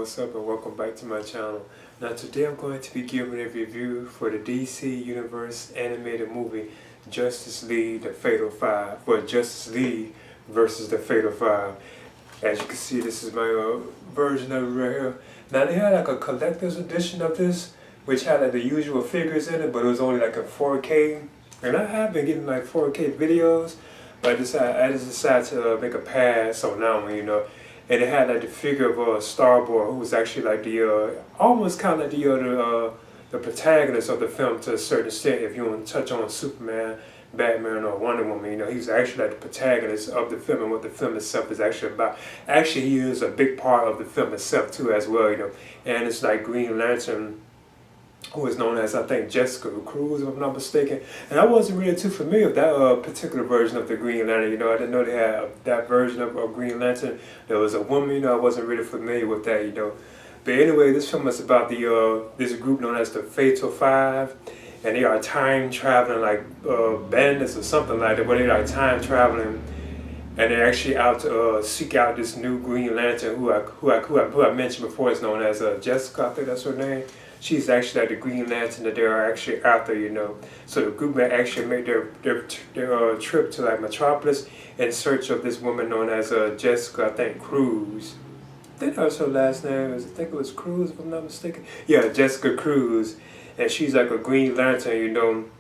what's up and welcome back to my channel. Now today I'm going to be giving a review for the DC Universe animated movie Justice League The Fatal Five, for Justice League versus The Fatal Five. As you can see, this is my version of it right here. Now they had like a collector's edition of this, which had like the usual figures in it, but it was only like a 4K. And I have been getting like 4K videos, but I just decided to make a pass on that one, And it had like the figure of Starboy, who was actually like the almost kind of like the protagonist of the film to a certain extent. If you want to touch on Superman, Batman, or Wonder Woman, he was actually like the protagonist of the film and what the film itself is actually about. Actually, he is a big part of the film itself too, as well, And it's like Green Lantern, who is known as, I think, Jessica Cruz, if I'm not mistaken. And I wasn't really too familiar with that particular version of the Green Lantern. I didn't know they had that version of Green Lantern. There was a woman, I wasn't really familiar with that, But anyway, this film is about this group known as the Fatal Five. And they are time traveling, like bandits or something like that, where they're like time traveling. And they're actually out to seek out this new Green Lantern, who I mentioned before is known as Jessica, I think that's her name. She's actually like the Green Lantern that they are actually after, So the group may actually make their trip to like Metropolis in search of this woman known as Jessica, I think, Cruz. I think that was her last name. I think it was Cruz, if I'm not mistaken. Yeah, Jessica Cruz. And she's like a Green Lantern,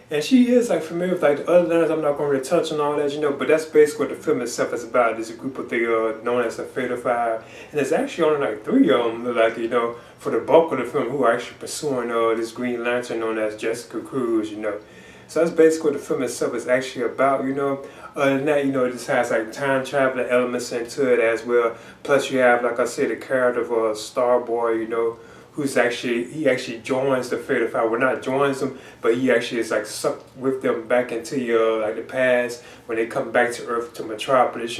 And she is like familiar with like the other lanterns. I'm not going to really touch on all that, But that's basically what the film itself is about. There's a group of known as the Fatal Five, and there's actually only like 3 of them. Like for the bulk of the film, who are actually pursuing this Green Lantern known as Jessica Cruz. So that's basically what the film itself is actually about. Other than that, it just has like time traveling elements into it as well. Plus, you have, like I said, the character of Starboy. He actually joins the Fatal Five. Well, not joins them, but he actually is like sucked with them back into like the past when they come back to Earth, to Metropolis,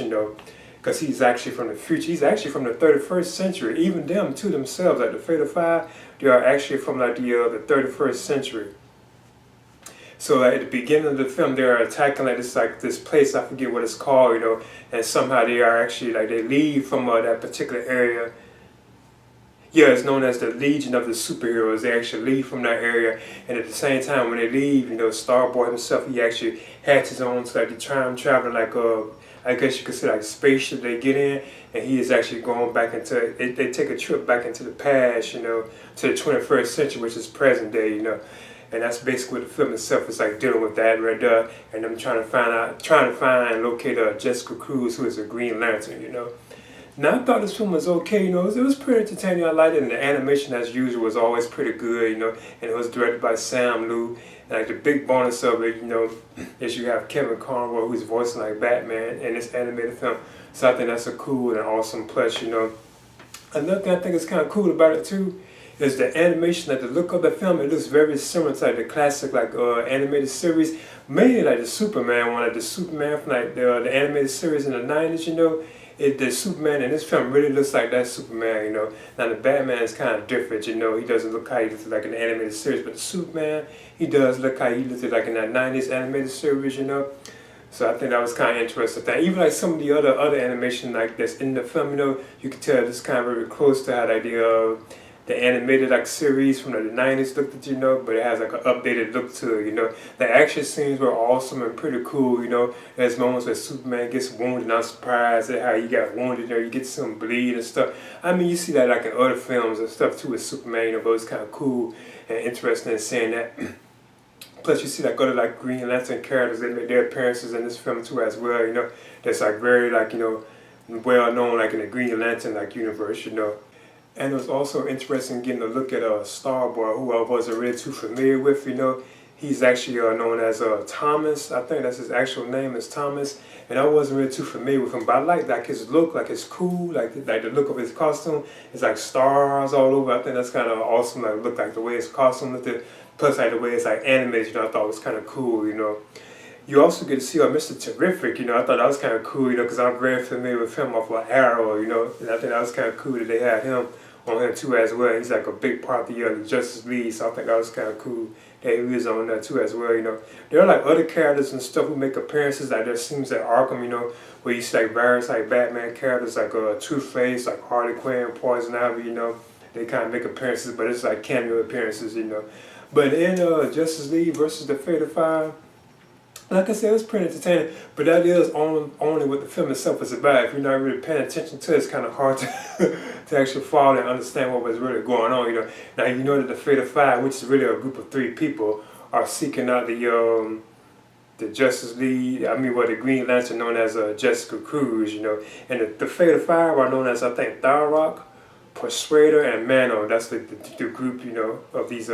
because he's actually from the future. He's actually from the 31st century. Even them to themselves, like the Fatal Five, they are actually from like the 31st century. So at the beginning of the film, they are attacking like this place, I forget what it's called, and somehow they are actually like they leave from that particular area. Yeah, it's known as the Legion of the Superheroes. They actually leave from that area, and at the same time, when they leave, Starboy himself, he actually has his own like the time traveling, like I guess you could say like spaceship they get in, and he is actually going back into they take a trip back into the past, to the 21st century, which is present day, And that's basically what the film itself is like, dealing with that right there, and them trying to find and locate Jessica Cruz, who is a Green Lantern, Now, I thought this film was okay, it was pretty entertaining. I liked it, and the animation, as usual, was always pretty good, and it was directed by Sam Liu. And like the big bonus of it, is you have Kevin Conroy, who's voicing like Batman in this animated film. So I think that's a cool and awesome plus, Another thing I think is kind of cool about it too is the animation, like the look of the film. It looks very similar to like the classic like animated series, mainly like the Superman one, like the Superman from like the animated series in the 90s, The Superman in this film really looks like that Superman, Now the Batman is kind of different, He doesn't look how he looks like in the animated series, but the Superman, he does look how he looked like in that 90s animated series, So I think that was kind of interesting. Even like some of the other animation like that's in the film, you can tell it's kind of very close to how like the animated like series from the 90s looked at, but it has like an updated look to it, The action scenes were awesome and pretty cool, There's moments where Superman gets wounded, and I'm surprised at how he got wounded, you get some bleed and stuff. I mean, you see that like in other films and stuff too with Superman, but it's kind of cool and interesting in seeing that. Plus, you see like other like Green Lantern characters that make their appearances in this film too as well, That's like very like, well known like in the Green Lantern like universe, And it was also interesting getting a look at Starboy, who I wasn't really too familiar with, He's actually known as Thomas. I think that's his actual name is Thomas. And I wasn't really too familiar with him, but I like his look, like it's cool, like the look of his costume. It's like stars all over. I think that's kind of awesome, like look like the way his costume looked. Plus like the way it's like animated, I thought was kind of cool, You also get to see Mr. Terrific, I thought that was kind of cool, because I'm very familiar with him off of Arrow, And I think that was kind of cool that they had him on him too as well. He's like a big part of the Justice League, so I think that was kind of cool that he was on there too as well. You know, there are like other characters and stuff who make appearances. Like there seems like Arkham, you know, where you see like various like Batman characters like Two-Face, like Harley Quinn, Poison Ivy. You know, they kind of make appearances, but it's like cameo appearances. You know, but in Justice League versus the Fatal Five, like I said, it was pretty entertaining, but that is only what the film itself is about. If you're not really paying attention to it, it's kind of hard to actually follow and understand what was really going on. You know, now you know that the Fatal Five, which is really a group of 3 people, are seeking out the Justice League. I mean, the Green Lantern, known as Jessica Cruz. You know, and the Fatal Five are known as, I think, Tharok, Persuader, and Mano. That's the group, you know, of these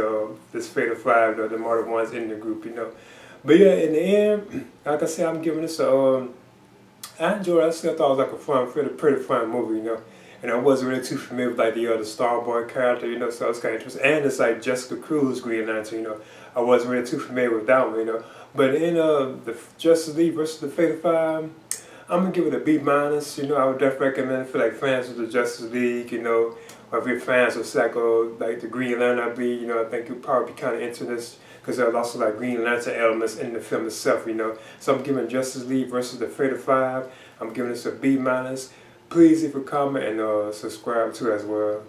this Fatal Five, the mortal ones in the group. You know. But yeah, in the end, like I said, I'm giving this a, I enjoyed it. I still thought it was like a pretty fun movie, you know. And I wasn't really too familiar with like the Starboy character, you know, so it's kind of interesting. And it's like Jessica Cruz Green Lantern, you know. I wasn't really too familiar with that one, you know. But in the Justice League versus the Fatal Five, I'm gonna give it a B-. You know, I would definitely recommend it for like fans of the Justice League, you know, or if you're fans of like the Green Lantern, you know, I think you'll probably be kind of into this because there are also like Green Lantern elements in the film itself, you know. So I'm giving Justice League versus the Fatal Five, I'm giving this a B-. Please leave a comment and subscribe too as well.